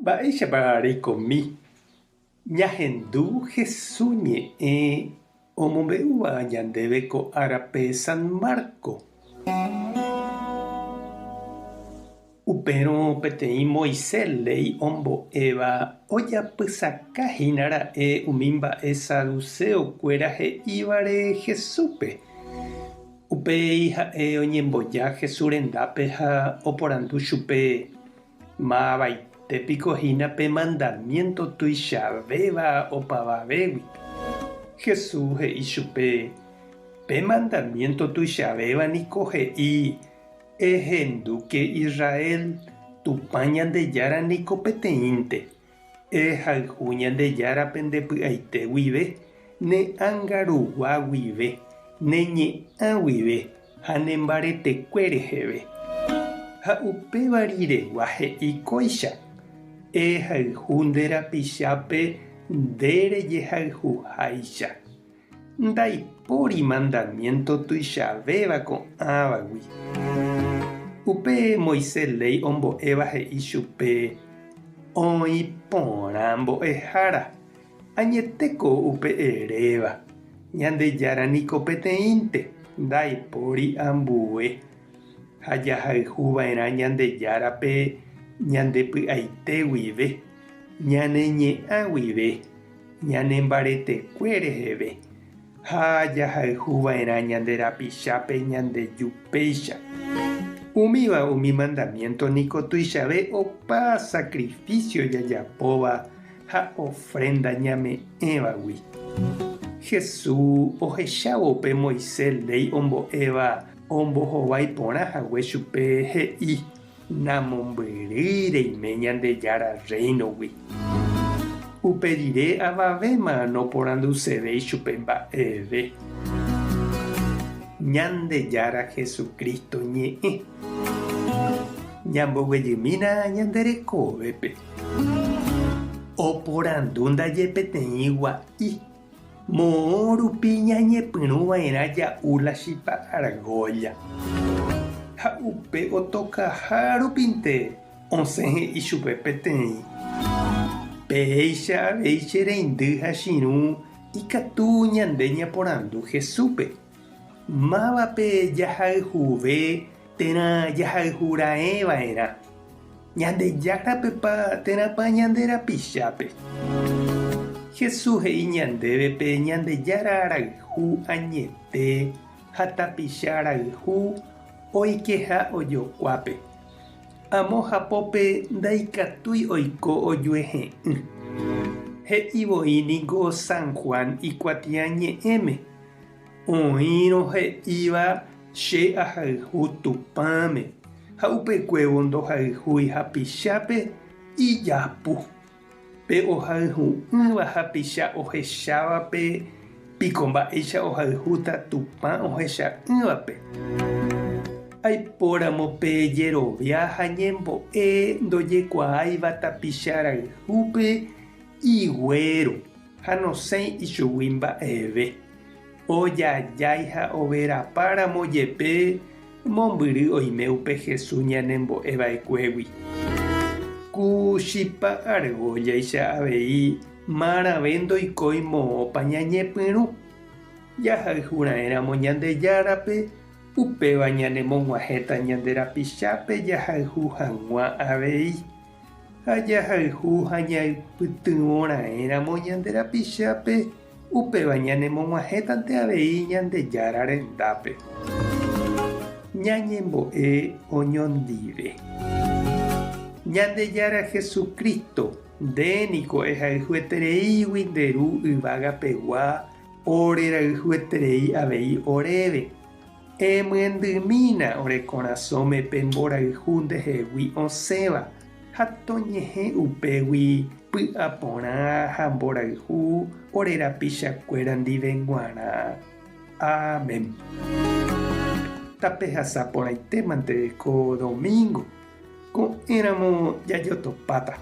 Mba'éichapararãikomi ñahendu Jesús ñe'ẽ omombe'úva ñandéve ko árape San Marco. Upérõ peteĩ Moisés ley ombo'éva ojapysakahínara'e umi mba'e saduceokuéra he'ívare Jesúspe. Upéi ha'e oñemboja Jesús rendápe ha oporandu chupe mavaitépikohína pe mandamiento tuichavéva opavavégui. Jesús he'i chupe pe mandamiento tuichavéva niko he'i ehenduke Israel tupã Ñandejára niko peteĩnte ehayhu Ñandejárape ndepy'aite guive ne ãngarugua guive ne ñe'ã guive ha ne mbaretekue reheve. Ha upéva riregua he'íkoicha ehayhu nde rapichápe nderejehayhuháicha ndaipóri mandamiento tuichavéva ko'ãvagui. Upe Moisés ley ombo'éva he'i chupe oĩ porã mbo'ehára añetéko upe eréva Ñandejára niko peteĩnte ndaipóri ambue ha jahayhuva'erã Ñandejárape ñandepy'aite guive ñane ñe'ã guive ñane mbaretekue reheve ha jahayhuva'erã ñande rapichápe ñandejupéicha. Umi mandamiento niko tuichave opa sacrificio jajapóva ha ofrenda ñame'ẽvagui. Jesús ohechávo upe Moisés ley ombo'éva ombohovái porãhague chupe he'i namombyry reime Ñandejára reinogui. Upe rire avavéma noporanduseve chupe mba'eve. Ñandejára Jesucristo ñe'ẽ ñamboguejymína ñanderekóvepe oporandu ndaje peteĩ gua'i moõ rupi ñañepyrũva'erã ja'u la chipa argolla ha upe otokaha rupínte osẽ he'i chupe peteĩ péicha avéi che reindy ha chirũ ikatu ñande ñaporandu Jesúspe. Mávape jahayhuve térã jahayhura'ẽva'erã Ñandejárapepa térãpa ñande rapichápe. Jesús he'i ñandéve pe Ñandejára rayhu añete ha tapicha rayhu oikeha ojokuápe. Amo hapópe ndaikatúi oiko ojuehe'ỹ. He'ivoi niko San Juan ikuatia ñe'ẽme. Oĩrõ he'íva che ahayhu tupãme ha upekuévo ndohayhúi hapichápe ijapu pe ohayhu'ỹva hapicha ohechávape piko mba'éicha ohayhúta tupã ohecha'ỹvape. Aipóramo pe jerovia ha ñembo'e ndojekuaáiva tapicha rayhúpe iguéro ha nosẽi ichugui mba'eve. Ojajái ha overapáramo jepe mombyry oime upe Jesús ñanembo'eva'ekuégui. Ku chipa argójaicha avei maravé ndoikói moõpa ñañepyrũ. Jahayhura'éramo Ñandejárape upéva ñanemog̃uahẽta ñande rapichápe jahayhu hag̃ua avei. Ha jahayhu ha ñaipytyvõra'éramo ñande rapichápe upéva ñanemog̃uahẽtante avei Ñandejára rendápe. Ñañembo'e oñondive. Ñandejára Jesucristo ndéniko ehayhuetereígui nde ru yvagapegua orerayhueterei avei oréve. Emyendymína ore korasõme pe mborayhu ndehegui osẽva ha toñe'ẽ upégui py'aporã ha mborayhu ore rapichakuéra ndive g̃uarã. Amén. Tapehasaporãitémante ko domingo ko'ẽramo jajotopáta.